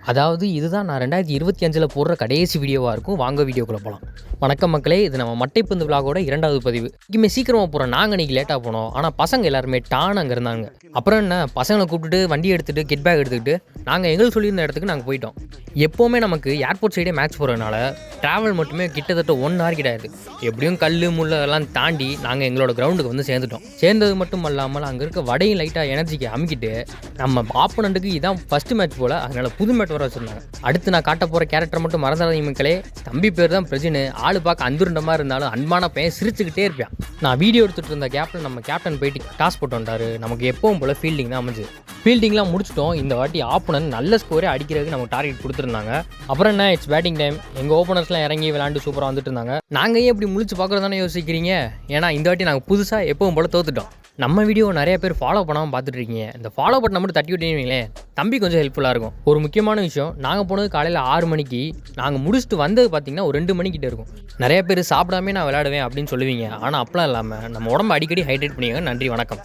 அதாவது இதுதான் நான் 2025ல் போடுற கடைசி வீடியோவாக இருக்கும். வாங்க வீடியோக்குள்ளே போகலாம். வணக்கம் மக்களே, இது நம்ம மட்டைப்பந்து விலாகோட 2வது பதிவு. இனிமேல் சீக்கிரமாக போகிறோம். நாங்கள் இன்றைக்கி லேட்டாக போனோம். ஆனால் பசங்க எல்லாருமே அங்கே இருந்தாங்க. அப்புறம் என்ன, பசங்களை கூப்பிட்டுட்டு வண்டி எடுத்துகிட்டு கிட் பேக் எடுத்துக்கிட்டு நாங்கள் எங்களுக்கு சொல்லியிருந்த இடத்துக்கு நாங்கள் போயிட்டோம். எப்போவுமே நமக்கு ஏர்போர்ட் சைடே மேட்ச் போகிறதுனால ட்ராவல் மட்டுமே கிட்டத்தட்ட 1 hour கிட்ட ஆகுது. எப்படியும் கல் முள் அதெல்லாம் தாண்டி நாங்கள் எங்களோட கிரவுண்டுக்கு வந்து சேர்ந்துட்டோம். சேர்ந்தது மட்டும் இல்லாமல் அங்கே இருக்க வடையும் லைட்டாக எனர்ஜிக்கு அமுக்கிட்டு நம்ம ஆப்போனண்ட்டுக்கு இதான் ஃபஸ்ட்டு மேட்ச் போல், அதனால் புது மேட்ச் வர வச்சுருந்தாங்க. அடுத்து நான் காட்ட போகிற கேரக்டர் மட்டும் மறந்துடாதீங்க மக்களே. தம்பி பேர் தான் பிரஜினு. ஆள் பார்க்க அந்துருண்ட மாதிரி இருந்தாலும் அன்பான பையன், சிரிச்சுக்கிட்டே இருப்பேன். நான் வீடியோ எடுத்துகிட்டு இருந்த கேப்பில் நம்ம கேப்டன் போயிட்டு டாஸ் போட்டு வந்தார். நமக்கு எப்பவும் போல் ஃபீல்டிங் தான் அமைஞ்சு. ஃபீல்டிங்லாம் முடிச்சிட்டோம். இந்த வாட்டி ஆப்போனன்ட் நல்ல ஸ்கோரே அடிக்கிறதுக்கு நமக்கு டார்கெட் கொடுத்துருந்தாங்க. அப்புறம் என்ன, இட்ஸ் பேட்டிங் டைம். எங்கள் ஓப்பனர்ஸ்லாம் இறங்கி விளையாண்டு சூப்பராக வந்துட்டு இருந்தாங்க. நாங்கள் ஏன் இப்படி முழிச்சு பார்க்குறதானே யோசிக்கிறீங்க? ஏன்னா இந்த வாட்டி நாங்கள் புதுசாக எப்பவும் போல் தோத்துட்டோம். நம்ம வீடியோ நிறைய பேர் ஃபாலோ பண்ணாமல் பார்த்துட்டு இருக்கீங்க. இந்த ஃபாலோ பட்டனை மட்டும் தட்டி விட்டீங்களே, தம்பி கொஞ்சம் ஹெல்ப்ஃபுல்லாக இருக்கும். ஒரு முக்கியமான விஷயம், நாங்கள் போனது காலையில் 6 மணிக்கு. நாங்கள் முடிச்சுட்டு வந்தது பார்த்திங்கன்னா ஒரு 2 மணிக்கிட்ட இருக்கும். நிறைய பேர் சாப்பிடாமே நான் விளையாடுவேன் அப்படின்னு சொல்லுவீங்க. ஆனால் அப்பலாம் இல்லாமல் நம்ம உடம்பு அடிக்கடி ஹைட்ரேட் பண்ணிங்க. நன்றி, வணக்கம்.